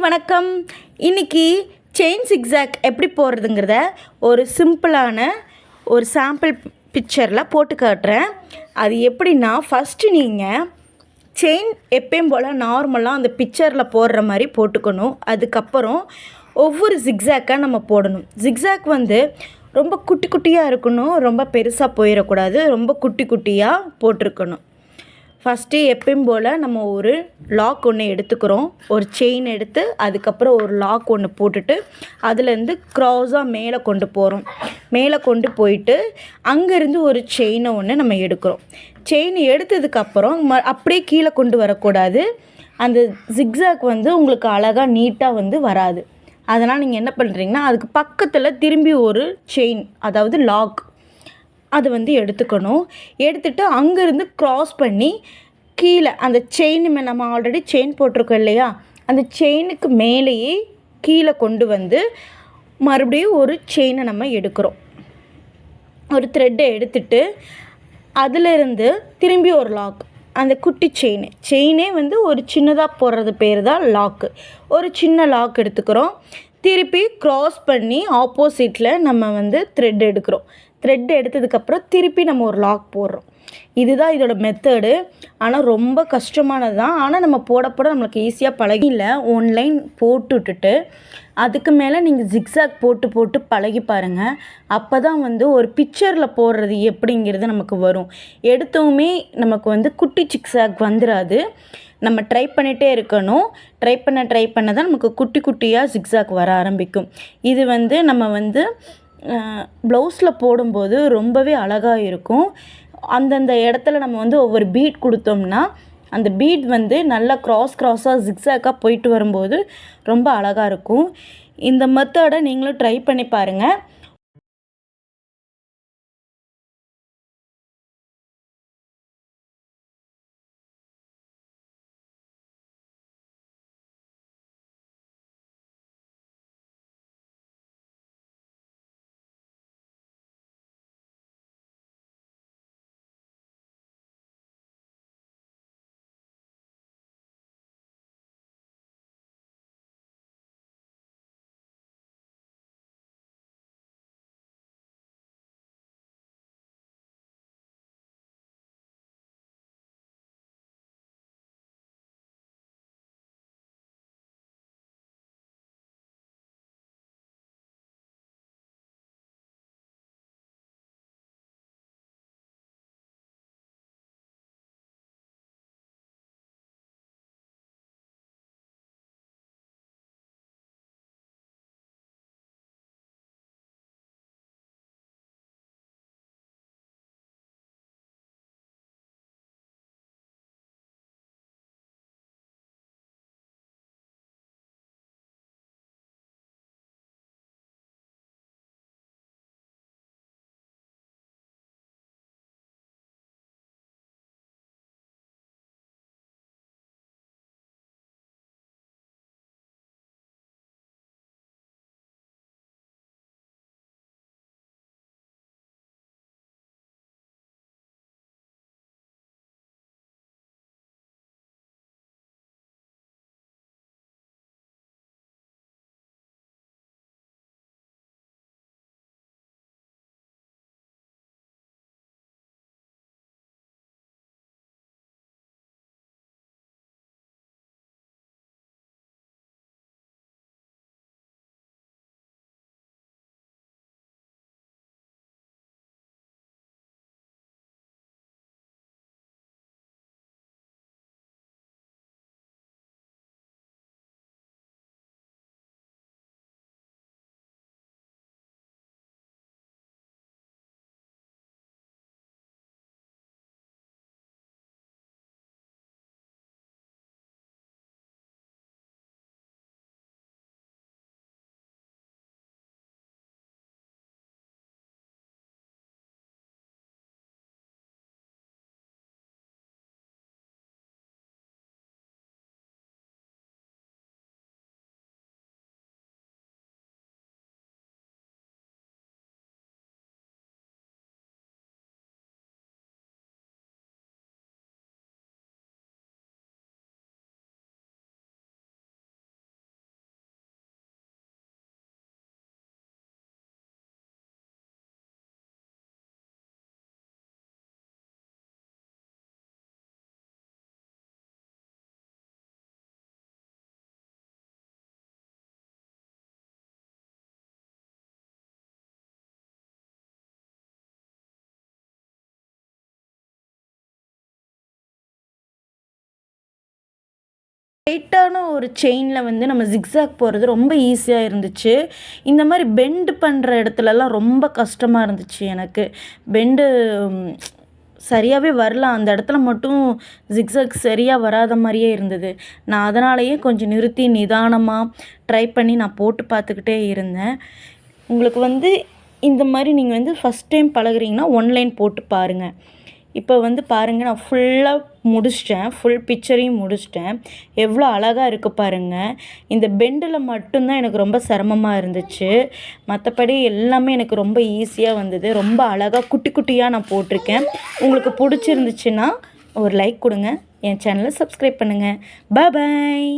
வணக்கம். இன்னைக்கு செயின் சிக்ஸாக் எப்படி போடுறதுங்கிறத ஒரு சிம்பிளான ஒரு சாம்பிள் பிக்சரில் போட்டு காட்டுறேன். அது எப்படின்னா, ஃபஸ்ட்டு நீங்கள் செயின் எப்பயும் போல் நார்மலாக அந்த பிக்சரில் போடுற மாதிரி போட்டுக்கணும். அதுக்கப்புறம் ஒவ்வொரு ஜிக்ஸாக்காக நம்ம போடணும். ஜிக்ஸாக் ரொம்ப குட்டி குட்டியாக இருக்கணும், ரொம்ப பெருசாக போயிடக்கூடாது, ரொம்ப குட்டி குட்டியாக போட்டிருக்கணும். ஃபஸ்ட்டு எப்பயும் போல் நம்ம ஒரு லாக் ஒன்று எடுத்துக்கிறோம். ஒரு செயின் எடுத்து அதுக்கப்புறம் ஒரு லாக் ஒன்று போட்டுட்டு அதுலேருந்து க்ராஸாக மேலே கொண்டு போகிறோம். மேலே கொண்டு போயிட்டு அங்கேருந்து ஒரு செயினை ஒன்று நம்ம எடுக்கிறோம். செயின் எடுத்ததுக்கப்புறம் அப்படியே கீழே கொண்டு வரக்கூடாது. அந்த ஜிக்ஸாக் உங்களுக்கு அழகாக நீட்டாக வராது. அதனால் நீங்கள் என்ன பண்ணுறீங்கன்னா, அதுக்கு பக்கத்தில் திரும்பி ஒரு செயின், அதாவது லாக், அது எடுத்துக்கணும். எடுத்துகிட்டு அங்கேருந்து க்ராஸ் பண்ணி கீழே அந்த செயின் நம்ம ஆல்ரெடி செயின் போட்டிருக்கோம் இல்லையா, அந்த செயினுக்கு மேலேயே கீழே கொண்டு மறுபடியும் ஒரு செயினை நம்ம எடுக்கிறோம். ஒரு த்ரெட்டை எடுத்துட்டு அதிலிருந்து திரும்பி ஒரு லாக், அந்த குட்டி செயினே ஒரு சின்னதாக போடுறது பேர் தான் லாக்கு. ஒரு சின்ன லாக் எடுத்துக்கிறோம். திருப்பி க்ராஸ் பண்ணி ஆப்போசிட்டில் நம்ம த்ரெட் எடுக்கிறோம். த்ரெட் எடுத்ததுக்கப்புறம் திருப்பி நம்ம ஒரு லாக் போடுறோம். இதுதான் இதோட மெத்தடு. ஆனால் ரொம்ப கஷ்டமானது தான். ஆனால் நம்ம போட நம்மளுக்கு ஈஸியாக பழகில. ஒன்லைன் போட்டு விட்டுட்டு அதுக்கு மேலே நீங்கள் ஜிக்ஸாக் போட்டு பழகி பாருங்கள். அப்போ தான் ஒரு பிக்சரில் போடுறது எப்படிங்கிறது நமக்கு வரும். எடுத்தவுமே நமக்கு குட்டி ஜிக்ஸாக் வந்துடாது. நம்ம ட்ரை பண்ணிகிட்டே இருக்கணும். ட்ரை பண்ண தான் நமக்கு குட்டி குட்டியாக ஜிக்ஸாக் வர ஆரம்பிக்கும். இது நம்ம ப்ளவுஸில் போடும்போது ரொம்பவே அழகாக இருக்கும். அந்தந்த இடத்துல நம்ம ஒவ்வொரு பீட் கொடுத்தோம்னா அந்த பீட் நல்லா க்ராஸாக ஜிக்ஸாக்காக போயிட்டு வரும்போது ரொம்ப அழகாக இருக்கும். இந்த மெத்தடை நீங்களும் ட்ரை பண்ணி பாருங்கள். ஸ்ட்ரைட்டான ஒரு செயினில் வந்து நம்ம ஜிக்ஸாக் போடுறது ரொம்ப ஈஸியாக இருந்துச்சு. இந்த மாதிரி பெண்டு பண்ணுற இடத்துலலாம் ரொம்ப கஷ்டமாக இருந்துச்சு எனக்கு. பெண்டு சரியாகவே வரல. அந்த இடத்துல மட்டும் ஜிக்ஸாக் சரியாக வராத மாதிரியே இருந்தது. நான் அதனாலேயே கொஞ்சம் நிறுத்தி நிதானமாக ட்ரை பண்ணி நான் போட்டு பார்த்துக்கிட்டே இருந்தேன். உங்களுக்கு வந்து இந்த மாதிரி நீங்கள் வந்து ஃபஸ்ட் டைம் பழகுறீங்கன்னா ஒன்லைன் போட்டு பாருங்கள். இப்போ வந்து பாருங்கள், நான் ஃபுல்லாக முடிச்சிட்டேன். ஃபுல் பிக்சரையும் முடிச்சிட்டேன். எவ்வளோ அழகாக இருக்குது பாருங்கள். இந்த பெண்டில் மட்டும்தான் எனக்கு ரொம்ப சிரமமாக இருந்துச்சு. மற்றபடி எல்லாமே எனக்கு ரொம்ப ஈஸியாக வந்தது. ரொம்ப அழகாக குட்டி குட்டியாக நான் போட்டிருக்கேன். உங்களுக்கு பிடிச்சிருந்துச்சுன்னா ஒரு லைக் கொடுங்க. என் சேனலை சப்ஸ்கிரைப் பண்ணுங்கள். பாய்.